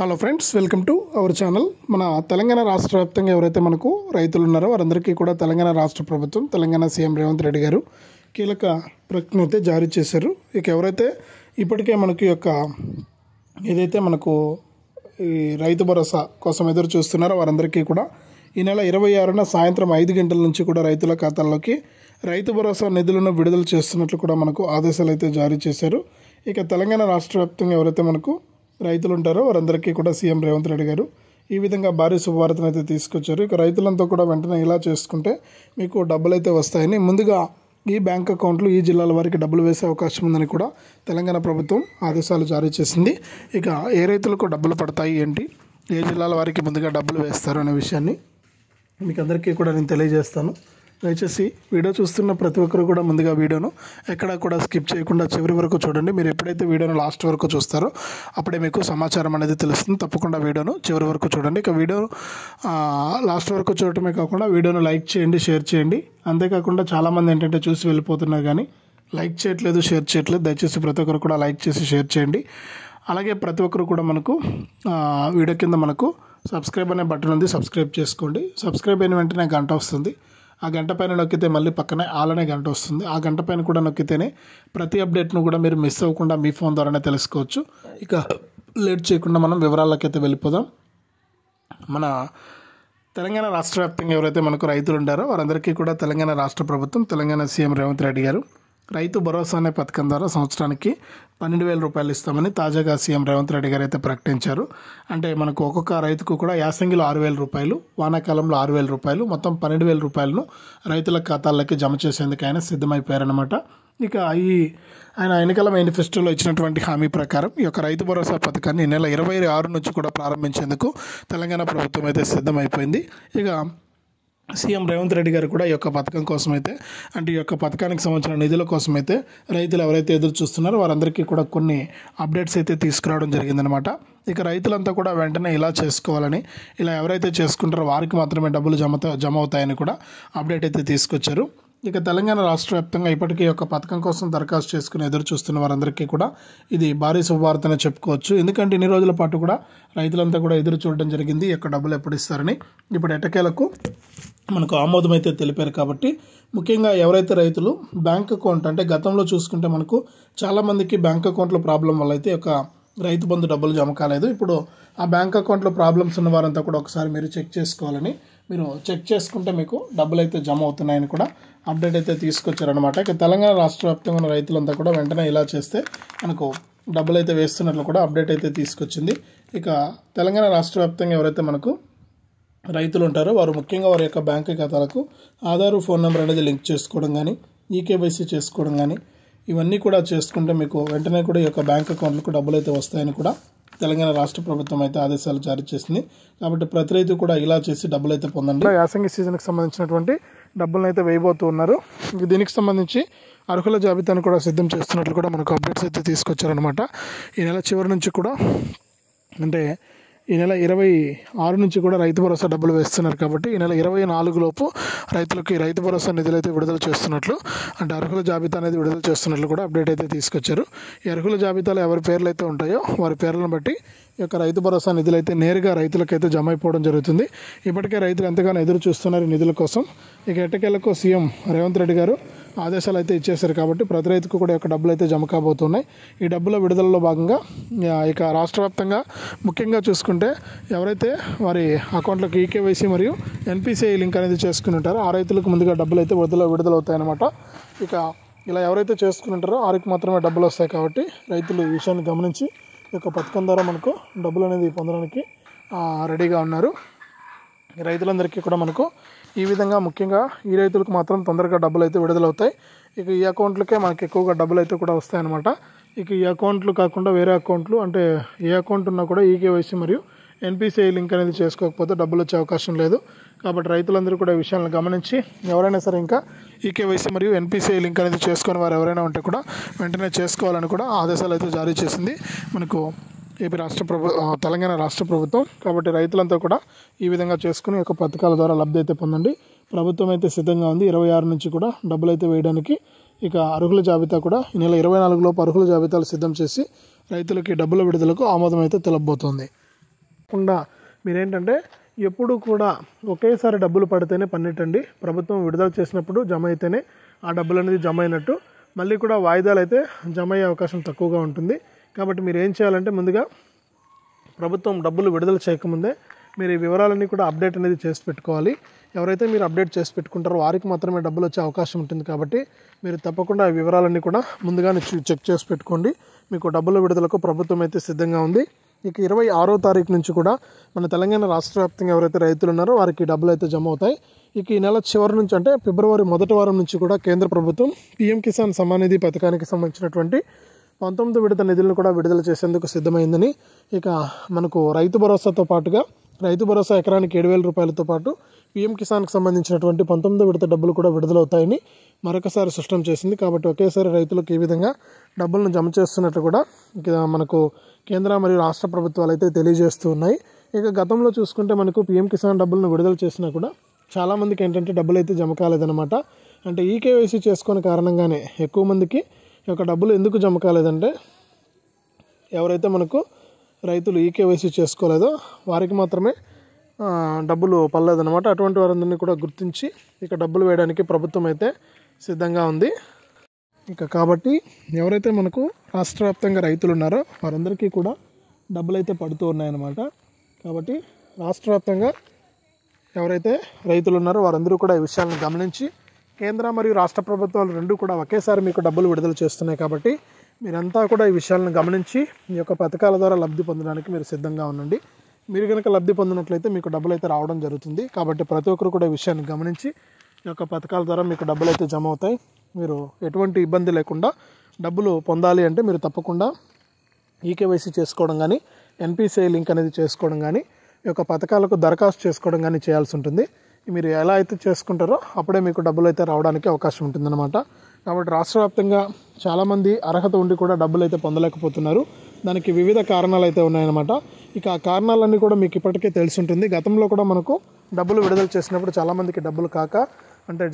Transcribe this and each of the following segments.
Hello friends, welcome to our channel. మన తెలంగాణ రాష్ట్ర వ్యాప్తంగా ఎవరైతే మనకు రైతులు ఉన్నారో వారందరికీ కూడా తెలంగాణ రాష్ట్ర ప్రభుత్వం, తెలంగాణ సీఎం రేవంత్ రెడ్డి గారు కీలక ప్రకటన అయితే జారీ చేశారు. ఇక ఎవరైతే ఇప్పటికే మనకి ఏదైతే మనకు ఈ రైతు భరోసా కోసం ఎదురు చూస్తున్నారో వారందరికీ కూడా ఈ నెల 26న సాయంత్రం 5 గంటల నుంచి కూడా రైతుల ఖాతాల్లోకి రైతు భరోసా నిధులను విడుదల చేస్తున్నట్లు కూడా మనకు ఆదేశాలు అయితే జారీ చేశారు. ఇక తెలంగాణ రాష్ట్ర వ్యాప్తంగా ఎవరైతే మనకు రైతులు ఉంటారో వారందరికీ కూడా సీఎం రేవంత్ రెడ్డి గారు ఈ విధంగా భారీ శుభవార్తను అయితే తీసుకొచ్చారు. ఇక రైతులంతా కూడా వెంటనే ఇలా చేసుకుంటే మీకు డబ్బులు అయితే వస్తాయని, ముందుగా ఈ బ్యాంక్ అకౌంట్లు ఈ జిల్లాల వారికి డబ్బులు వేసే అవకాశం ఉందని కూడా తెలంగాణ ప్రభుత్వం ఆదేశాలు జారీ చేసింది. ఇక ఏ రైతులకు డబ్బులు పడతాయి ఏంటి, ఏ జిల్లాల వారికి ముందుగా డబ్బులు వేస్తారు అనే విషయాన్ని మీకు అందరికీ కూడా నేను తెలియజేస్తాను. దయచేసి వీడియో చూస్తున్న ప్రతి ఒక్కరు కూడా ముందుగా వీడియోను ఎక్కడా కూడా స్కిప్ చేయకుండా చివరి వరకు చూడండి. మీరు ఎప్పుడైతే వీడియోను లాస్ట్ వరకు చూస్తారో అప్పుడే మీకు సమాచారం అనేది తెలుస్తుంది. తప్పకుండా వీడియోను చివరి వరకు చూడండి. ఇక వీడియో లాస్ట్ వరకు చూడటమే కాకుండా వీడియోను లైక్ చేయండి, షేర్ చేయండి. అంతేకాకుండా చాలామంది ఏంటంటే చూసి వెళ్ళిపోతున్నారు కానీ లైక్ చేయట్లేదు, షేర్ చేయట్లేదు. దయచేసి ప్రతి ఒక్కరు కూడా లైక్ చేసి షేర్ చేయండి. అలాగే ప్రతి ఒక్కరు కూడా మనకు వీడియో కింద మనకు సబ్స్క్రైబ్ అనే బటన్ ఉంది, సబ్స్క్రైబ్ చేసుకోండి. సబ్స్క్రైబ్ అయిన వెంటనే గంట వస్తుంది. ఆ గంట పైన నొక్కితే మళ్ళీ పక్కనే ఆల్ అనే గంట వస్తుంది. ఆ గంట పైన కూడా నొక్కితేనే ప్రతి అప్డేట్ను కూడా మీరు మిస్ అవ్వకుండా మీ ఫోన్ ద్వారానే తెలుసుకోవచ్చు. ఇక లేట్ చేయకుండా మనం వివరాల్లోకి అయితే వెళ్ళిపోదాం. మన తెలంగాణ రాష్ట్ర వ్యాప్తంగా ఎవరైతే మనకు రైతులు ఉంటారో వారందరికీ కూడా తెలంగాణ రాష్ట్ర ప్రభుత్వం, తెలంగాణ సీఎం రేవంత్ రెడ్డి గారు రైతు భరోసా అనే పథకం ద్వారా సంవత్సరానికి 12,000 రూపాయలు ఇస్తామని తాజాగా సీఎం రేవంత్ రెడ్డి గారు అయితే ప్రకటించారు. అంటే మనకు ఒక్కొక్క రైతుకు కూడా యాసంగిలో 6,000 రూపాయలు, వానాకాలంలో 6,000 రూపాయలు, మొత్తం 12,000 రూపాయలను రైతుల ఖాతాల్లోకి జమ చేసేందుకు ఆయన సిద్ధమైపోయారన్నమాట. ఇక ఆయన ఎన్నికల మేనిఫెస్టోలో ఇచ్చినటువంటి హామీ ప్రకారం ఈ యొక్క రైతు భరోసా పథకాన్ని నెల 26 నుంచి కూడా ప్రారంభించేందుకు తెలంగాణ ప్రభుత్వం అయితే సిద్ధమైపోయింది. ఇక సీఎం రేవంత్ రెడ్డి గారు కూడా ఈ యొక్క పథకం కోసం అయితే, అంటే ఈ యొక్క పథకానికి సంబంధించిన నిధుల కోసం అయితే రైతులు ఎవరైతే ఎదురు చూస్తున్నారో వారందరికీ కూడా కొన్ని అప్డేట్స్ అయితే తీసుకురావడం జరిగిందనమాట. ఇక రైతులంతా కూడా వెంటనే ఇలా చేసుకోవాలని, ఇలా ఎవరైతే చేసుకుంటారో వారికి మాత్రమే డబ్బులు జమ అవుతాయని కూడా అప్డేట్ అయితే తీసుకొచ్చారు. ఇక తెలంగాణ రాష్ట్ర వ్యాప్తంగా ఇప్పటికీ ఒక పథకం కోసం దరఖాస్తు చేసుకుని ఎదురు చూస్తున్న వారందరికీ కూడా ఇది భారీ శుభవార్తనే చెప్పుకోవచ్చు. ఎందుకంటే ఇన్ని రోజుల పాటు కూడా రైతులంతా కూడా ఎదురు చూడడం జరిగింది ఈ యొక్క డబ్బులు ఎప్పుడు ఇస్తారని. ఇప్పుడు ఎట్టకేలకు మనకు ఆమోదం అయితే తెలిపారు. కాబట్టి ముఖ్యంగా ఎవరైతే రైతులు బ్యాంక్ అకౌంట్, అంటే గతంలో చూసుకుంటే మనకు చాలామందికి బ్యాంక్ అకౌంట్లో ప్రాబ్లం వల్ల అయితే ఒక రైతు బంధు డబ్బులు జమ కాలేదు. ఇప్పుడు ఆ బ్యాంక్ అకౌంట్లో ప్రాబ్లమ్స్ ఉన్న వారంతా కూడా ఒకసారి మీరు చెక్ చేసుకోవాలని, మీరు చెక్ చేసుకుంటే మీకు డబ్బులు అయితే జమ అవుతున్నాయని కూడా అప్డేట్ అయితే తీసుకొచ్చారనమాట. ఇక తెలంగాణ రాష్ట్ర వ్యాప్తంగా ఉన్న రైతులంతా కూడా వెంటనే ఇలా చేస్తే మనకు డబ్బులు అయితే వేస్తున్నట్లు కూడా అప్డేట్ అయితే తీసుకొచ్చింది. ఇక తెలంగాణ రాష్ట్ర వ్యాప్తంగా ఎవరైతే మనకు రైతులు ఉంటారో వారు ముఖ్యంగా వారి యొక్క బ్యాంక్ ఖాతాలకు ఆధార్, ఫోన్ నెంబర్ అనేది లింక్ చేసుకోవడం కానీ, ఈకేవైసీ చేసుకోవడం కానీ ఇవన్నీ కూడా చేసుకుంటే మీకు వెంటనే కూడా ఈ యొక్క బ్యాంక్ అకౌంట్లకు డబ్బులు అయితే వస్తాయని కూడా తెలంగాణ రాష్ట్ర ప్రభుత్వం అయితే ఆదేశాలు జారీ చేసింది. కాబట్టి ప్రతి రైతు కూడా ఇలా చేసి డబ్బులు అయితే పొందండి. యాసంగి సీజన్కి సంబంధించినటువంటి డబ్బులను అయితే వేయబోతూ ఉన్నారు. దీనికి సంబంధించి అర్హుల జాబితాను కూడా సిద్ధం చేస్తున్నట్లు కూడా మనకు అప్డేట్స్ అయితే తీసుకొచ్చారనమాట. ఈ నెల చివరి నుంచి కూడా, అంటే ఈ నెల 26 నుంచి కూడా రైతు భరోసా డబ్బులు వేస్తున్నారు. కాబట్టి ఈ నెల 24 లోపు రైతులకి రైతు భరోసా నిధులు అయితే విడుదల చేస్తున్నట్లు, అంటే అర్హుల జాబితా అనేది విడుదల చేస్తున్నట్లు కూడా అప్డేట్ అయితే తీసుకొచ్చారు. ఈ అర్హుల జాబితాలో ఎవరి పేర్లు అయితే ఉంటాయో వారి పేర్లను బట్టి ఈ యొక్క రైతు భరోసా నిధులు అయితే నేరుగా రైతులకైతే జమ అయిపోవడం జరుగుతుంది. ఇప్పటికే రైతులు ఎంతగానో ఎదురు చూస్తున్నారు ఈ నిధుల కోసం. ఇక ఎట్టకేలకు సీఎం రేవంత్ రెడ్డి గారు ఆదేశాలు అయితే ఇచ్చేశారు. కాబట్టి ప్రతి రైతుకు కూడా యొక్క డబ్బులు అయితే జమ కాబోతున్నాయి. ఈ డబ్బుల విడుదలలో భాగంగా ఇక రాష్ట్ర వ్యాప్తంగా ముఖ్యంగా చూసుకుంటే ఎవరైతే వారి అకౌంట్లకు ఈకేవైసీ మరియు ఎన్పిసిఐ లింక్ అనేది చేసుకుని ఉంటారో ఆ రైతులకు ముందుగా డబ్బులు అయితే విడుదలవుతాయన్నమాట. ఇక ఇలా ఎవరైతే చేసుకుని ఉంటారో వారికి మాత్రమే డబ్బులు వస్తాయి. కాబట్టి రైతులు ఈ విషయాన్ని గమనించి ఈ యొక్క పథకం ద్వారా మనకు డబ్బులు అనేది పొందడానికి రెడీగా ఉన్నారు. రైతులందరికీ కూడా మనకు ఈ విధంగా ముఖ్యంగా ఈ రైతులకు మాత్రం తొందరగా డబ్బులు అయితే విడుదలవుతాయి. ఇక ఈ అకౌంట్లకే మనకి ఎక్కువగా డబ్బులు అయితే కూడా వస్తాయన్నమాట. ఇక ఈ అకౌంట్లు కాకుండా వేరే అకౌంట్లు, అంటే ఏ అకౌంట్ ఉన్నా కూడా ఈకేవైసీ మరియు ఎన్పిసిఐ లింక్ అనేది చేసుకోకపోతే డబ్బులు వచ్చే అవకాశం లేదు. కాబట్టి రైతులందరూ కూడా ఈ విషయాలను గమనించి ఎవరైనా సరే ఇంకా ఈకేవైసీ మరియు ఎన్పిసిఐ లింక్ అనేది చేసుకుని వారు ఎవరైనా ఉంటే కూడా వెంటనే చేసుకోవాలని కూడా ఆదేశాలు అయితే జారీ చేసింది మనకు తెలంగాణ రాష్ట్ర ప్రభుత్వం. కాబట్టి రైతులంతా కూడా ఈ విధంగా చేసుకుని ఒక పథకాల ద్వారా లబ్ధి అయితే పొందండి. ప్రభుత్వం అయితే సిద్ధంగా ఉంది 26 నుంచి కూడా డబ్బులు అయితే వేయడానికి. ఇక అర్హుల జాబితా కూడా ఈ నెల 24 లోపు అర్హుల జాబితాలు సిద్ధం చేసి రైతులకి డబ్బుల విడుదలకు ఆమోదం అయితే తెలపబోతోంది. తప్పకుండా మీరేంటంటే ఎప్పుడు కూడా ఒకేసారి డబ్బులు పడితేనే పన్నెట్టండి. ప్రభుత్వం విడుదల చేసినప్పుడు జమ అయితేనే ఆ డబ్బులు అనేది జమ అయినట్టు. మళ్ళీ కూడా వాయిదాలు అయితే జమ అయ్యే అవకాశం తక్కువగా ఉంటుంది. కాబట్టి మీరు ఏం చేయాలంటే ముందుగా ప్రభుత్వం డబ్బులు విడుదల చేయకముందే మీరు ఈ వివరాలన్నీ కూడా అప్డేట్ అనేది చేసి పెట్టుకోవాలి. ఎవరైతే మీరు అప్డేట్ చేసి పెట్టుకుంటారో వారికి మాత్రమే డబ్బులు వచ్చే అవకాశం ఉంటుంది. కాబట్టి మీరు తప్పకుండా ఈ వివరాలన్నీ కూడా ముందుగానే చెక్ చేసి పెట్టుకోండి. మీకు డబ్బుల విడుదలకు ప్రభుత్వం అయితే సిద్ధంగా ఉంది. ఇక 26వ తారీఖు నుంచి కూడా మన తెలంగాణ రాష్ట్ర వ్యాప్తంగా ఎవరైతే రైతులు ఉన్నారో వారికి డబ్బులు అయితే జమ అవుతాయి. ఇక ఈ నెల చివరి నుంచి అంటే ఫిబ్రవరి మొదటి వారం నుంచి కూడా కేంద్ర ప్రభుత్వం పీఎం కిసాన్ సమ్మాన్ నిధి పథకానికి సంబంధించినటువంటి 19 విడత నిధులను కూడా విడుదల చేసేందుకు సిద్ధమైందని, ఇక మనకు రైతు భరోసాతో పాటుగా రైతు భరోసా ఎకరానికి 7,000 రూపాయలతో పాటు పీఎం కిసాన్కి సంబంధించినటువంటి 19 విడత డబ్బులు కూడా విడుదలవుతాయని మరొకసారి స్పష్టం చేసింది. కాబట్టి ఒకేసారి రైతులకు ఈ విధంగా డబ్బులను జమ చేస్తున్నట్లు కూడా ఇక మనకు కేంద్ర మరియు రాష్ట్ర ప్రభుత్వాలు అయితే తెలియజేస్తూ ఉన్నాయి. ఇక గతంలో చూసుకుంటే మనకు పీఎం కిసాన్ డబ్బులను విడుదల చేసినా కూడా చాలామందికి ఏంటంటే డబ్బులు అయితే జమ కాలేదన్నమాట. అంటే ఈకేవైసీ చేసుకునే కారణంగానే ఎక్కువ మందికి ఈ యొక్క డబ్బులు ఎందుకు జమ కాలేదంటే ఎవరైతే మనకు రైతులు ఈకేవైసీ చేసుకోలేదో వారికి మాత్రమే డబ్బులు పడలేదన్నమాట. అటువంటి వారందరినీ కూడా గుర్తించి ఇక డబ్బులు వేయడానికి ప్రభుత్వం అయితే సిద్ధంగా ఉంది. ఇక కాబట్టి ఎవరైతే మనకు రాష్ట్ర వ్యాప్తంగా రైతులు ఉన్నారో వారందరికీ కూడా డబ్బులు అయితే పడుతూ ఉన్నాయన్నమాట. కాబట్టి రాష్ట్ర వ్యాప్తంగా ఎవరైతే రైతులు ఉన్నారో వారందరూ కూడా ఈ విషయాలను గమనించి కేంద్ర మరియు రాష్ట్ర ప్రభుత్వాలు రెండూ కూడా ఒకేసారి మీకు డబ్బులు విడుదల చేస్తున్నాయి. కాబట్టి మీరంతా కూడా ఈ విషయాలను గమనించి ఈ యొక్క పథకాల ద్వారా లబ్ధి పొందడానికి మీరు సిద్ధంగా ఉండండి. మీరు కనుక లబ్ధి పొందినట్లయితే మీకు డబ్బులు అయితే రావడం జరుగుతుంది. కాబట్టి ప్రతి ఒక్కరు కూడా ఈ విషయాన్ని గమనించి ఈ యొక్క పథకాల ద్వారా మీకు డబ్బులు అయితే జమ అవుతాయి. మీరు ఎటువంటి ఇబ్బంది లేకుండా డబ్బులు పొందాలి అంటే మీరు తప్పకుండా ఈకేవైసీ చేసుకోవడం కానీ, ఎన్పిసిఐ లింక్ అనేది చేసుకోవడం కానీ, ఈ యొక్క పథకాలకు దరఖాస్తు చేసుకోవడం కానీ చేయాల్సి ఉంటుంది. మీరు ఎలా అయితే చేసుకుంటారో అప్పుడే మీకు డబ్బులు అయితే రావడానికి అవకాశం ఉంటుందన్నమాట. కాబట్టి రాష్ట్ర వ్యాప్తంగా చాలామంది అర్హత ఉండి కూడా డబ్బులు అయితే పొందలేకపోతున్నారు. దానికి వివిధ కారణాలు అయితే ఉన్నాయన్నమాట. ఇక ఆ కారణాలన్నీ కూడా మీకు ఇప్పటికే తెలిసి ఉంటుంది. గతంలో కూడా మనకు డబ్బులు విడుదల చేసినప్పుడు చాలామందికి డబ్బులు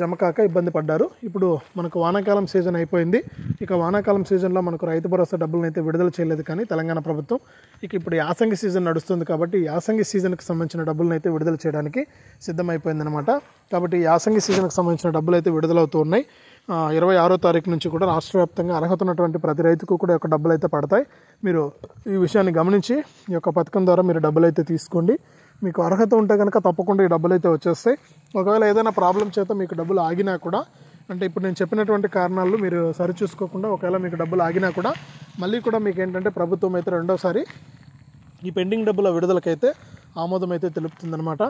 జమ కాక ఇబ్బంది పడ్డారు. ఇప్పుడు మనకు వానాకాలం సీజన్ అయిపోయింది. ఇక వానాకాలం సీజన్లో మనకు రైతు భరోసా డబ్బులను అయితే విడుదల చేయలేదు కానీ తెలంగాణ ప్రభుత్వం ఇక ఇప్పుడు యాసంగి సీజన్ నడుస్తుంది. కాబట్టి యాసంగి సీజన్కి సంబంధించిన డబ్బులను అయితే విడుదల చేయడానికి సిద్ధమైపోయిందనమాట. కాబట్టి యాసంగి సీజన్కి సంబంధించిన డబ్బులు అయితే విడుదలవుతూ ఉన్నాయి. 26వ తారీఖు నుంచి కూడా రాష్ట్ర వ్యాప్తంగా అర్హత ఉన్నటువంటి ప్రతి రైతుకు కూడా యొక్క డబ్బులు అయితే పడతాయి. మీరు ఈ విషయాన్ని గమనించి ఈ యొక్క పథకం ద్వారా మీరు డబ్బులు అయితే తీసుకోండి. మీకు అర్హత ఉంటే కనుక తప్పకుండా ఈ డబ్బులు అయితే వచ్చేస్తాయి. ఒకవేళ ఏదైనా ప్రాబ్లం చేత మీకు డబ్బులు ఆగినా కూడా, అంటే ఇప్పుడు నేను చెప్పినటువంటి కారణాలు మీరు సరిచూసుకోకుండా ఒకవేళ మీకు డబ్బులు ఆగినా కూడా మళ్ళీ కూడా మీకు ఏంటంటే ప్రభుత్వం అయితే రెండోసారి ఈ పెండింగ్ డబ్బుల విడుదలకైతే ఆమోదం అయితే తెలుపుతుందన్నమాట.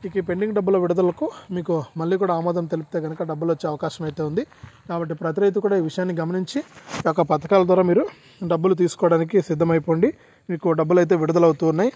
ఇక ఈ పెండింగ్ డబ్బుల విడుదలకు మీకు మళ్ళీ కూడా ఆమోదం తెలిపితే కనుక డబ్బులు వచ్చే అవకాశం అయితే ఉంది. కాబట్టి ప్రతి రైతు కూడా ఈ విషయాన్ని గమనించి ఈ యొక్క పథకాల ద్వారా మీరు డబ్బులు తీసుకోవడానికి సిద్ధమైపోండి. మీకు డబ్బులు అయితే విడుదలవుతూ ఉన్నాయి.